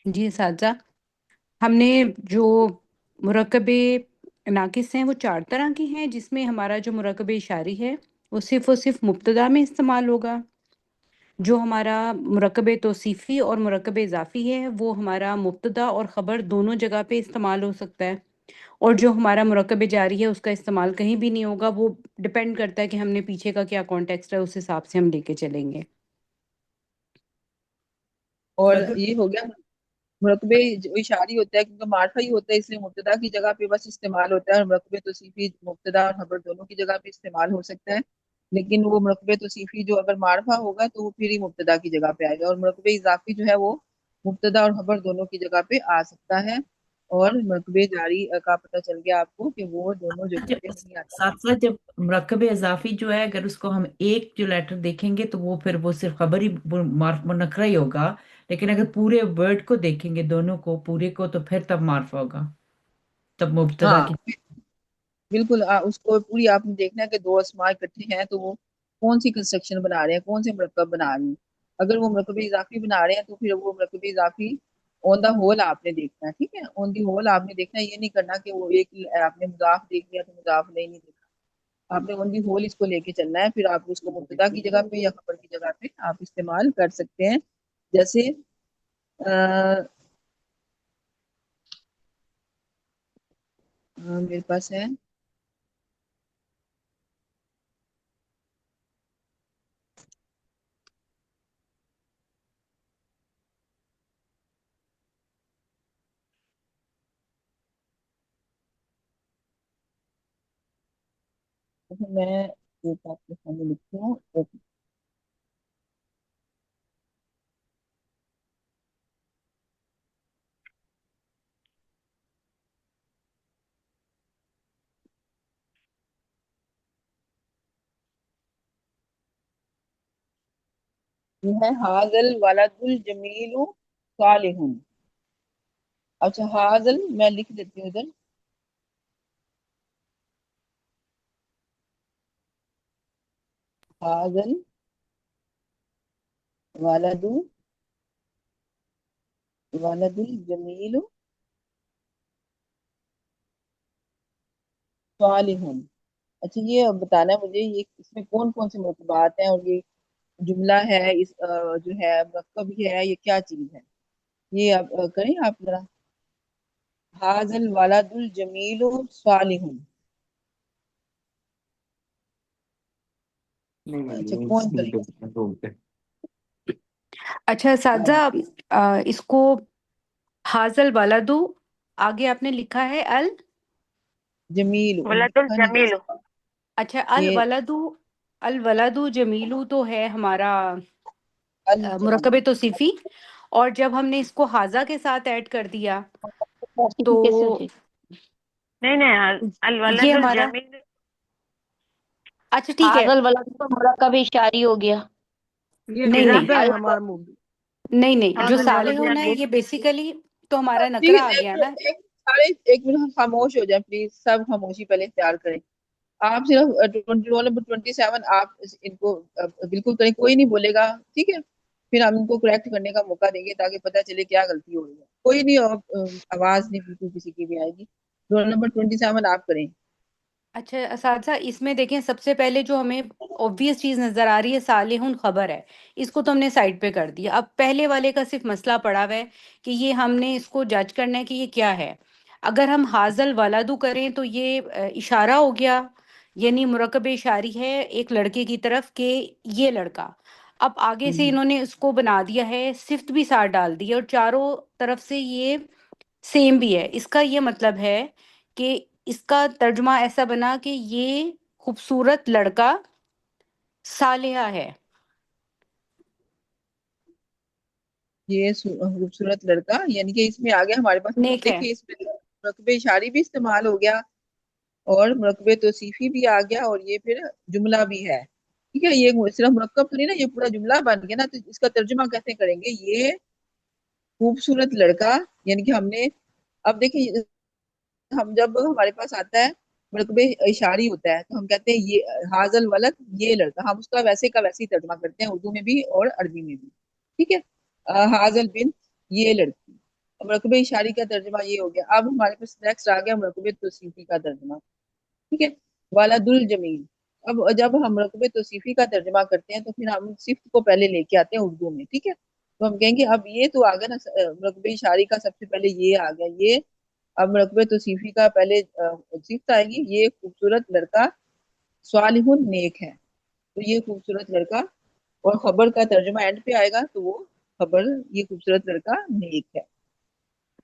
जी साजा, हमने जो मुरकबे नाकिस हैं वो 4 तरह के हैं, जिसमें हमारा जो मुरकबे इशारी है वो सिर्फ मुब्तदा में इस्तेमाल होगा। जो हमारा मुरकबे तौसीफ़ी और मुरकबे इज़ाफ़ी है वो हमारा मुब्तदा और ख़बर दोनों जगह पे इस्तेमाल हो सकता है। और जो हमारा मुरकबे जारी है उसका इस्तेमाल कहीं भी नहीं होगा, वो डिपेंड करता है कि हमने पीछे का क्या कॉन्टेक्स्ट है, उस हिसाब से हम लेके चलेंगे। और अगर ये हो गया मुरकबे जो इशारी होता है, क्योंकि मार्फा ही होता है इसलिए मुब्तदा की जगह पे बस इस्तेमाल होता है, और मुरकबे तौसीफी मुब्तदा और खबर दोनों की जगह पे इस्तेमाल हो सकता है। लेकिन वो मुरकबे तौसीफी जो अगर मार्फा होगा तो वो फिर ही मुब्तदा की जगह पे आएगा, और मुरकबे इजाफी जो है वो मुब्तदा और खबर दोनों की जगह पे आ सकता है। और मुरकबे जारी का पता चल गया आपको कि वो दोनों जगह पे नहीं आता। साथ साथ जब मुरक्कब इजाफी जो है, अगर उसको हम एक जो लेटर देखेंगे तो वो फिर वो सिर्फ खबर ही मार्फ नखरा ही होगा। लेकिन अगर पूरे वर्ड को देखेंगे, दोनों को पूरे को, तो फिर तब मार्फ होगा, तब मुब्तदा हाँ की। बिल्कुल, उसको पूरी आपने देखना है कि दो अस्मा इकट्ठे हैं तो वो कौन सी कंस्ट्रक्शन बना रहे हैं, कौन से मुरक्कब बना रहे हैं। अगर वो मुरक्कब इजाफी बना रहे हैं तो फिर वो मुरक्कब इजाफी ऑन द होल आपने देखना है, ठीक है। ऑन दी होल आपने देखना है, ये नहीं करना कि वो एक आपने मुजाफ देख लिया तो मुजाफ नहीं देखा। आपने ऑन दी होल इसको लेके चलना है, फिर आप उसको मुब्तदा की जगह पे या खबर की जगह पे आप इस्तेमाल कर सकते हैं। जैसे मेरे पास है तो मैं एक आपके सामने लिखती हूँ। ये है हाजल वलदुल जमीलु सालिहुन। अच्छा हाजल मैं लिख देती हूँ इधर। हाजल वलदु वलदुल जमीलु सालिहुन। अच्छा ये अब बताना है मुझे, ये इसमें कौन कौन से मरतबात हैं, और ये जुमला है, इस जो है मरकब ही है, ये क्या चीज है, ये अब करें आप जरा। हाजल वलदुल जमीलु सालिहुन। अच्छा कौन करेगा? अच्छा साजा, इसको हाजल वालादू, आगे आपने लिखा है अल, जमील वलदुल लिखा नहीं जा जमील। सकता। अच्छा अल ये वलादू, अल वलादू जमीलू तो है हमारा अल जमील। मुरकबे तौसीफी, और जब हमने इसको हाजा के साथ ऐड कर दिया तो कैसे हो जाएगी? नहीं नहीं, अल ये वलदुल हमारा, जमील। अच्छा ठीक है, हाजल वाला तो मुरक्कब इशारी हो गया। ये नहीं नहीं मुब्तदा इजाफी है हो हमारा मुब्तदा। नहीं नहीं, जो हाजल साले वलदुल होना है जमील। ये बेसिकली तो हमारा ठीक नकरा आ है, गया ना। सारे एक मिनट खामोश हो जाए प्लीज, सब खामोशी पहले इख्तियार करें। आप सिर्फ रोल नंबर 27 आप इनको बिल्कुल करें, कोई नहीं बोलेगा, ठीक है। फिर हम इनको करेक्ट करने का मौका देंगे ताकि पता चले क्या गलती हो रही है। कोई नहीं आवाज नहीं बिल्कुल किसी की भी आएगी। रोल नंबर 27 आप करें। अच्छा असादा, इसमें देखें सबसे पहले जो हमें ऑब्वियस चीज नजर आ रही है सालिहुन खबर है, इसको तो हमने साइड पे कर दिया। अब पहले वाले का सिर्फ मसला पड़ा हुआ है कि ये हमने इसको जज करना है कि ये क्या है। अगर हम हाजल वलादू करें तो ये इशारा हो गया, यानी मुरकब इशारी है एक लड़के की तरफ के ये लड़का। अब आगे से इन्होंने इसको बना दिया है, सिफ्त भी साथ डाल दी है और चारों तरफ से ये सेम भी है। इसका ये मतलब है कि इसका तर्जुमा ऐसा बना कि ये खूबसूरत लड़का सालेहा है, ये खूबसूरत लड़का, यानी कि इसमें आ गया हमारे पास, नेक है। देखिए इसमें मुरकबे इशारी भी इस्तेमाल हो गया और मुरकबे तौसीफी भी आ गया, और ये फिर जुमला भी है, ठीक है। ये सिर्फ मुरक्कब तो नहीं ना, ये पूरा जुमला बन गया ना। तो इसका तर्जुमा कैसे करेंगे, ये खूबसूरत लड़का, यानी कि हमने, अब देखिए हम जब हमारे पास आता है मुरकबे इशारी होता है तो हम कहते हैं ये हाजल वलद, ये लड़का, हम उसका वैसे का वैसे ही तर्जुमा करते हैं उर्दू में भी और अरबी में भी, ठीक है। हाजल बिन, ये लड़की। मुरकबे इशारी का तर्जुमा ये हो गया। अब हमारे पास नेक्स्ट आ गया मुरकबे तौसीफी का तर्जुमा, ठीक है। वालादुल जमील। अब जब हम रकबे तौसीफी का तर्जुमा करते हैं तो फिर हम सिफ्त को पहले लेके आते हैं उर्दू में, ठीक है। तो हम कहेंगे अब ये तो आ गया ना, रकबे इशारी का सबसे पहले ये आ गया, ये अब रकबे तौसीफी का पहले सिफ्त आएगी, ये खूबसूरत लड़का सालिहुन नेक है। तो ये खूबसूरत लड़का, और खबर का तर्जुमा एंड पे आएगा तो वो खबर, ये खूबसूरत लड़का नेक है।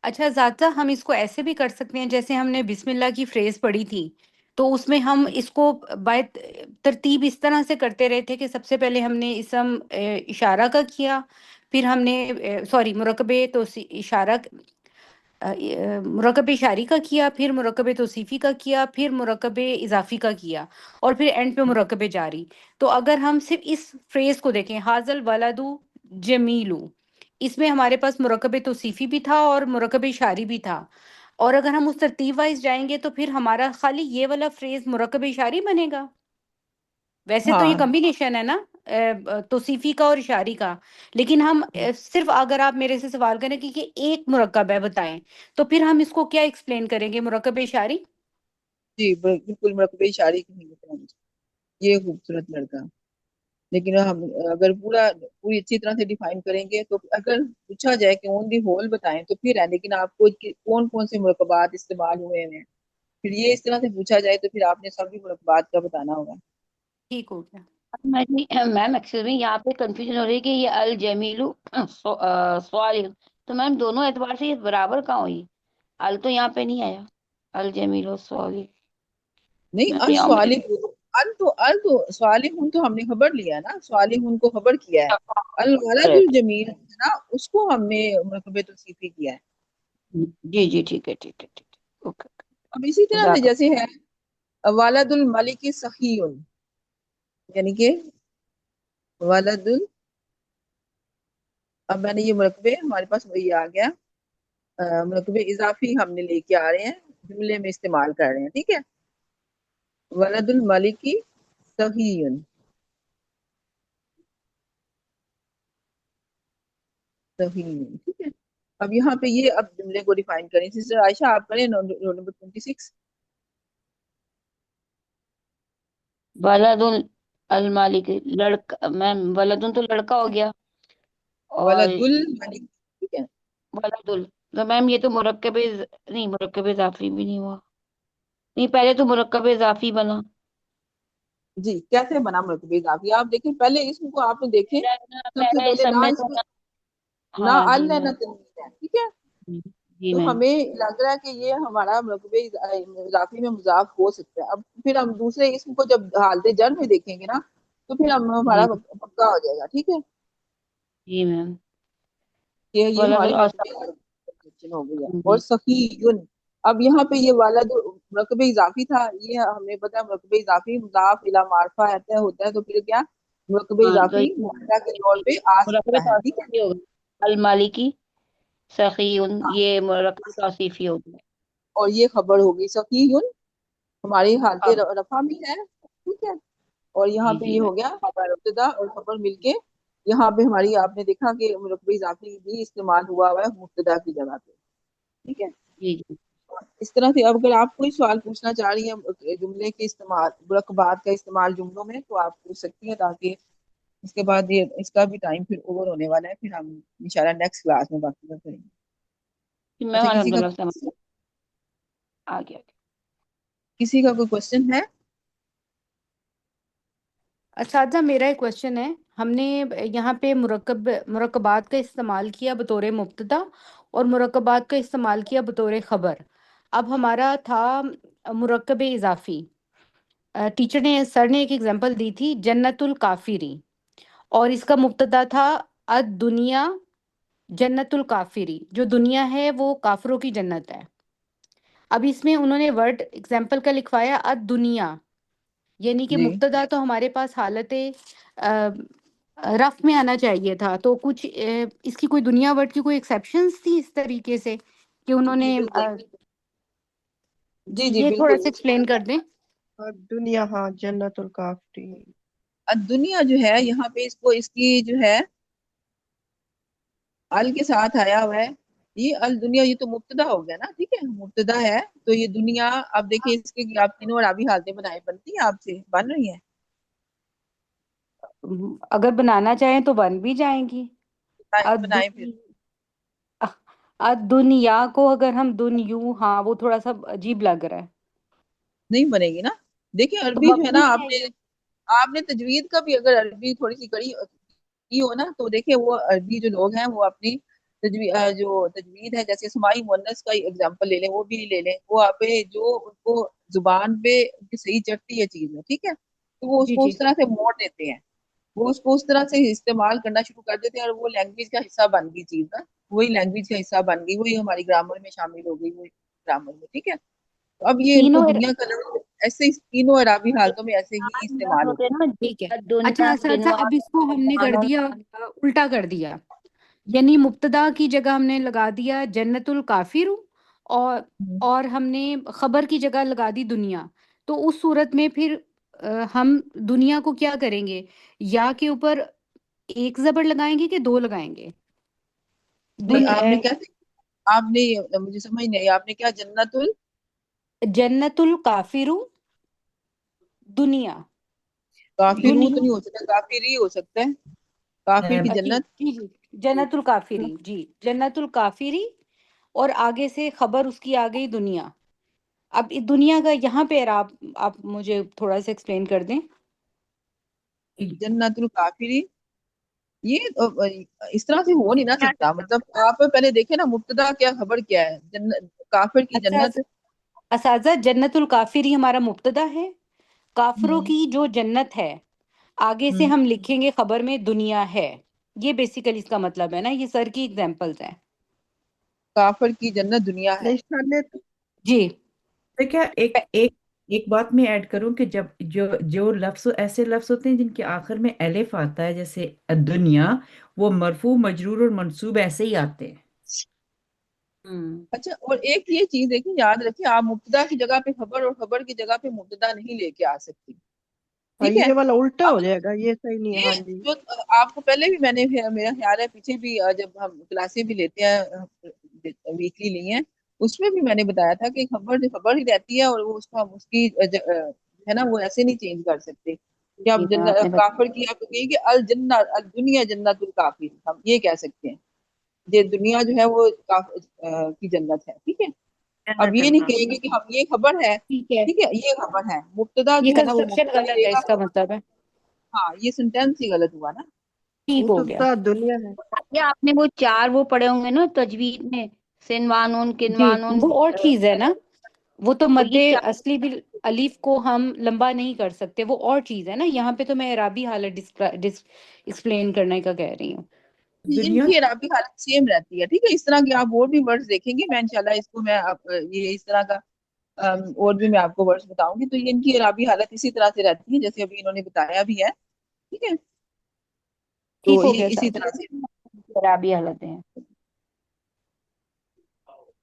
अच्छा जाता, हम इसको ऐसे भी कर सकते हैं जैसे हमने बिस्मिल्लाह की फ्रेज पढ़ी थी, तो उसमें हम इसको बाय तरतीब इस तरह से करते रहे थे कि सबसे पहले हमने इसम इशारा का किया, फिर हमने सॉरी मुरकबे तो इशारा मुरकब इशारी का किया, फिर मुरकब तौसीफी का किया, फिर मुरकब इजाफी का किया, और फिर एंड पे मुरकब जारी। तो अगर हम सिर्फ इस फ्रेज को देखें हाजल वलादू जमीलू, इसमें हमारे पास मुरकब तौसीफी भी था और मुरकब इशारी भी था। और अगर हम उस तरतीब वाइज जाएंगे तो फिर हमारा खाली ये वाला फ्रेज मुरकब इशारी बनेगा। वैसे तो ये हाँ कॉम्बिनेशन है ना, توصیفی کا اور اشاری کا، لیکن ہم صرف اگر آپ میرے سے سوال کریں کہ ایک مرکب ہے بتائیں، تو پھر ہم اس کو کیا ایکسپلین کریں گے؟ مرکب اشاری. جی بالکل مرکب اشاری کی نہیں بتانا مجھے، یہ خوبصورت لڑکا، لیکن ہم اگر پوری اچھی طرح سے ڈیفائن کریں گے تو اگر پوچھا جائے کہ اون دی ہول بتائیں تو پھر ہے، لیکن آپ کو کون کون سے مرکبات استعمال ہوئے ہیں، پھر یہ اس طرح سے پوچھا جائے تو پھر آپ نے سبھی مرکبات کا بتانا ہوگا. ٹھیک ہو گیا. میم ایکسکیوز می، یہاں پہ کنفیوژن ہو رہی ہے کہ یہ الجمیل سوال، تو میم دونوں اعتبار سے یہ برابر کہاں ہوئی؟ ال تو یہاں پہ نہیں آیا، الجمیل سوال. نہیں ال تو صالح تو ہم نے خبر لیا نا، صالح کو خبر کیا ہے، الولد الجمیل ہے نا، اس کو ہم نے مرکب توصیفی کیا ہے. جی جی ٹھیک ہے ٹھیک ہے ٹھیک ہے، اوکے. اب اسی طرح سے جزاک جیسے ہے والد الملک سخی، یعنی کہ والد اب میں نے یہ مرکبے ہمارے پاس وہی آ گیا، مرکبے اضافی ہم نے لے کے آ رہے ہیں، جملے میں استعمال کر رہے ہیں، ٹھیک ہے. ولد الملک سخی، ٹھیک ہے. اب یہاں پہ یہ اب جملے کو ڈیفائن کریں. سسٹر عائشہ آپ کریں رول نمبر 26. ولد المالک لڑکا، میم ولدن تو لڑکا ہو گیا، اور ولد الملک، ٹھیک ہے. ولد تو میم یہ تو مرکب نہیں، مرکب اضافی بھی نہیں ہوا، نہیں پہلے تو مرکب اضافی بنا. جی کیسے بنا مرکب اضافی؟ آپ دیکھیں پہلے اسم کو آپ نے دیکھیں، سب سے پہلے پہلے اسم نہ میں اس تو میں نہ ہاں جی ال ہے میم، نہ تنوین ہے، ٹھیک ہے. جی تو میم. ہمیں لگ رہا ہے کہ یہ ہمارا مرکب اضافی میں مضاف ہو سکتا ہے. اب پھر ہم دوسرے اسم کو جب حالت جر میں دیکھیں گے نا تو پھر ہمارا جی پکا ہو جائے گا، ٹھیک ہے. جی میم. یہ ولد ہماری مرکب اضافی ہو گئی ہے. اور سخی، اب یہاں پہ یہ والد مرکب اضافی تھا، یہ ہمیں پتا ہے مرکب اضافی مضاف الی معرفہ ایسا ہوتا ہے، تو پھر کیا مرکب ہاں تو اضافی معرفہ کے طور پہ آ مرکب سکتا ہے، ٹھیک ہے. توصیفی ہوگا، المالکی سخی، ہاں، یہ مرکب توصیفی ہوگا. اور یہ خبر ہوگی سخی ہماری حالت اب رفع میں ہے، ٹھیک ہے. اور یہاں جی پہ جی یہ میم. ہو گیا خبر ابتدا اور خبر مل کے، یہاں پہ ہماری آپ نے دیکھا کہ مرکب اضافی بھی استعمال ہوا ہے مبتدا کی جگہ پہ، ٹھیک ہے. جی جی. اس طرح سے اب اگر آپ کوئی سوال پوچھنا چاہ رہی ہیں جملے کے استعمال، مرکبات کا استعمال جملوں میں، تو آپ پوچھ سکتی ہیں، تاکہ اس کے بعد یہ اس کا بھی ٹائم پھر اوور ہونے والا ہے، پھر ہم انشاءاللہ نیکسٹ کلاس میں باقی کا کریں گے. میں اچھا الحمد للہ سمجھ آ گیا. کسی کا کوئی کوشچن ہے؟ اساتذہ میرا ایک کوشچن ہے. ہم نے یہاں پہ مرکبات کا استعمال کیا بطور مبتدا اور مرکبات کا استعمال کیا بطور خبر. اب ہمارا تھا مرکب اضافی. ٹیچر نے سر نے ایک ایگزامپل دی تھی جنت الکافری، اور اس کا مبتدا تھا الدنیا جنت الکافری، جو دنیا ہے وہ کافروں کی جنت ہے. اب اس میں انہوں نے ورڈ ایگزامپل کا لکھوایا الدنیا، یعنی کہ جی مبتدا تو ہمارے پاس حالت رف میں آنا چاہیے تھا، تو کچھ اس کی کوئی دنیا ورڈ کی کوئی ایکسیپشنز تھی اس طریقے سے کہ انہوں جی نے بالکل، جی جی جی یہ تھوڑا بالکل. سا ایکسپلین کر دیں. اور دنیا، ہاں جنت الکافری. دنیا جو ہے یہاں پہ اس کو اس کی جو ہے ال کے ساتھ آیا ہوا ہے، یہ الدنیا، یہ تو مبتدا ہو گیا نا، ٹھیک ہے، مبتدا ہے. تو یہ دنیا، اب دیکھیے اس کے آپ تینوں اور ابھی حالتیں بنتی ہیں، آپ سے بن رہی ہیں. اگر بنانا چاہیں تو بن بھی جائیں گی. بنائیں پھر. دنیا کو اگر ہم دنیو، ہاں وہ تھوڑا سا عجیب لگ رہا ہے. نہیں بنے گی نا. دیکھیں تو عربی جو ہے مبنی نا، ہے یہ. آپ نے تجوید کا بھی اگر عربی تھوڑی سی کی ہو نا، تو دیکھیں وہ عربی جو لوگ ہیں وہ اپنی جو تجوید ہے، جیسے اسماعی مونس کا اگزامپل لے لیں، وہ بھی لے لیں، وہ آپ جو ان کو زبان پہ صحیح چڑھتی ہے چیز ہے، ٹھیک ہے، تو وہ اس جی کو جی اس طرح سے موڑ دیتے ہیں، وہ اس کو اس طرح سے استعمال کرنا شروع کر دیتے ہیں، اور وہ لینگویج کا حصہ بن گئی چیز نا، وہی لینگویج کا حصہ بن گئی، وہی ہماری گرامر میں شامل ہو گئی، وہی گرامر میں، ٹھیک ہے. تو اب یہ ان کو تینوں دنیا کا لفظ ایسے ہی تینوں عرابی حالتوں میں ایسے ہی استعمال ہوتے ہوتا ہیں نا ٹھیک ہے. اچھا دنیا اساتذہ بنوا اب اس کو ہم نے کر دیا الٹا کر دیا، یعنی مبتدا کی جگہ ہم نے لگا دیا جنت الکافر، اور ہے. اور ہم نے خبر کی جگہ لگا دی دنیا. تو اس صورت میں پھر हम दुनिया को क्या करेंगे, या के ऊपर एक जबर लगाएंगे कि दो लगाएंगे? नहीं, आपने दुनिया, क्या, आपने, मुझे समझ नहीं आई, आपने क्या, जन्नतुल जन्नतुल काफिरू दुनिया। काफिरू तो दुनिया, नहीं हो सकता, काफिरी हो सकता है, काफिर की जी जन्नत। जी जी, जन्नतुल काफिरी, जी जन्नतुल काफिरी। और आगे से खबर उसकी आ गई दुनिया। अब इस दुनिया का यहाँ पे आप मुझे थोड़ा सा एक्सप्लेन कर दें। जन्नतुल काफिरी, ये इस तरह से हो नहीं ना सकता। मतलब आप पहले देखे ना, मुब्तदा क्या खबर क्या है, जन्नत, काफिर की अच्छा, जन्नत। असाजा जन्नतुल काफिरी हमारा मुब्तदा है, काफिरों हम्म। की जो जन्नत है आगे से हम्म। हम लिखेंगे खबर में दुनिया है। ये बेसिकली इसका मतलब है ना, ये सर की एग्जांपल्स हैं। काफिर की जन्नत दुनिया है। नहीं सर ने तो जी। देखिए, एक पे- एक एक बात मैं ऐड करूं कि जब जो जो लफ्ज, ऐसे लफ्ज होते हैं जिनके आखिर में एलिफ आता है, जैसे दुनिया, वो मरफू मजरूर और मंसूब ऐसे ही आते हैं। हम्म। अच्छा, और एक ये चीज देखिए, याद रखिए, आप मुब्तदा की जगह पे खबर और खबर की जगह पे मुब्तदा नहीं लेके आ सकती। हाँ, ठीक है। ये वाला उल्टा अब हो जाएगा, ये सही नहीं है। ये हाँ जी। जो आपको पहले भी मैंने, मेरा ख्याल है पीछे भी, जब हम क्लासें भी लेते हैं, वीकली ली हैं, उसमें भी मैंने बताया था कि खबर जो खबर ही रहती है, और वो उसको हम उसकी है ना, वो ऐसे नहीं चेंज कर सकते कि जी आप मैम, आपने काफिर की आप कहिए कि अल जन्ना अल दुनिया जन्नतुल काफिर, हम ये कह सकते हैं। ये दुनिया जो है वो की जन्नत है, ठीक है। अब जन्नत ये है, नहीं हाँ। कहेंगे कि हम, ये खबर है, ठीक है, ठीक है, ये खबर है, मुब्तदा ये जो है ना वो कंस्ट्रक्शन मुब्तदा ही गलत है, रहेगा। इसका मतलब है। हाँ, ये सेंटेंस ही गलत हुआ ना। ठीक हो गया। मुफ्तदा दुनिया है। ये आपने वो चार वो पढ़े होंगे ना तजवीद में, सिनवानुन जी, किनवानुन। वो और चीज है ना, वो तो वही मद्दे चार। असली भी अलीफ को हम लंबा नहीं कर सकते, वो और चीज है ना। यहाँ पे तो मैं इराबी हालत एक्सप्लेन करने का कह रही हूँ। दुनिया। इनकी इराबी हालत सेम रहती है, ठीक है। इस तरह के आप और भी वर्ड्स देखेंगे, मैं इंशाल्लाह इसको मैं ये इस तरह का और भी मैं आपको वर्ड्स बताऊंगी, तो ये इनकी इराबी हालत इसी तरह से रहती है जैसे अभी इन्होंने बताया भी है, ठीक है। ठीक तो हो ये गया इसी सर। तरह से। खराबी हालतें हैं।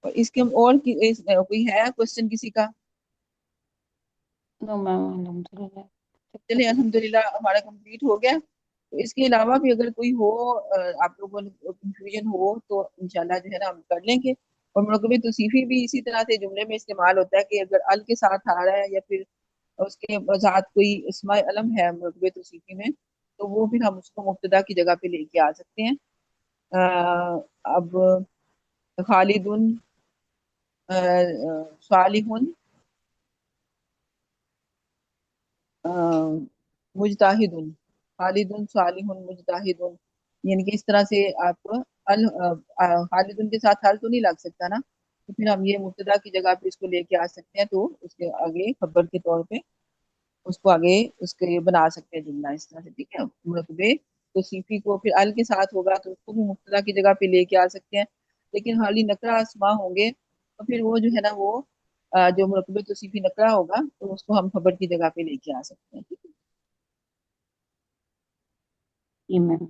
और इसके हम और कोई है क्वेश्चन किसी का? नो मैम, अल्हम्दुलिल्लाह। चलिए, अल्हम्दुलिल्लाह हमारा कंप्लीट हो गया। तो इसके अलावा भी अगर कोई हो, आप लोगों को कंफ्यूजन हो, तो इंशाल्लाह जो है ना हम कर लेंगे। और मुरकबे तौसीफी भी इसी तरह से जुमले में इस्तेमाल होता है कि अगर अल के साथ आ रहा है, या फिर उसके साथ कोई इस्मा अलम है मुरकबे तौसीफी में, तो वो फिर हम उसको मुब्तदा की जगह पे लेके आ सकते हैं। अब खालिदुन, सालिहुन, मुजताहिदुन, खालिदुन सालिहुन मुजताहिदुन, यानी कि इस तरह से आप खालिदुन के साथ हाल तो नहीं लग सकता ना, तो फिर हम ये मुब्तदा की जगह पे इसको लेके आ सकते हैं, तो उसके आगे खबर के तौर पे उसको आगे उसके बना सकते हैं जुमला इस तरह से, ठीक है। मुरकबे तो सीफी को फिर अल के साथ होगा तो उसको भी मुब्तदा की जगह पे लेके आ सकते हैं। लेकिन हाली नकरा अस्मा होंगे तो फिर वो जो है ना वो जो मुरकबे तो सीफी नकरा होगा तो उसको हम खबर की जगह पे लेके आ सकते हैं, ठीक है। जी मैम।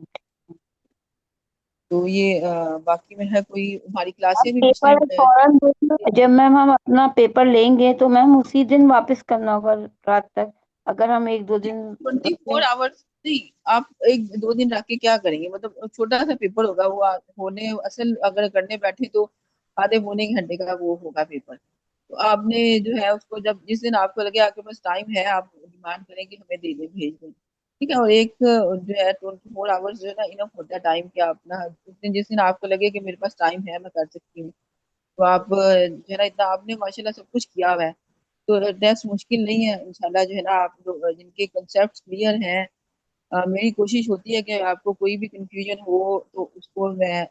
तो ये बाकी में है कोई, हमारी क्लासें भी पिछली पेपर फौरन देंगे। जब मैम हम अपना पेपर लेंगे तो मैम उसी दिन वापस करना होगा रात तक। अगर हम एक दो दिन 24 आवर्स नहीं, आप एक दो दिन रख के क्या करेंगे, मतलब छोटा सा पेपर होगा वो, होने असल अगर करने बैठे तो आधे पौने एक घंटे का वो होगा पेपर। तो आपने जो है उसको, जब जिस दिन आपको लगे आपके पास टाइम है, आप डिमांड करें कि हमें दे दें, भेज दें, ठीक है। और एक जो है 24 आवर्स जो है ना इनफ होता है टाइम के, अपना उस दिन जिस दिन आपको लगे कि मेरे पास टाइम है, मैं कर सकती हूँ, तो आप जो है ना, इतना आपने माशाल्लाह सब कुछ किया हुआ है, तो टेस्ट मुश्किल नहीं है इंशाल्लाह। जो है ना आप लोग जिनके कंसेप्ट क्लियर हैं, मेरी कोशिश होती है कि आपको कोई भी कंफ्यूजन हो तो उसको मैं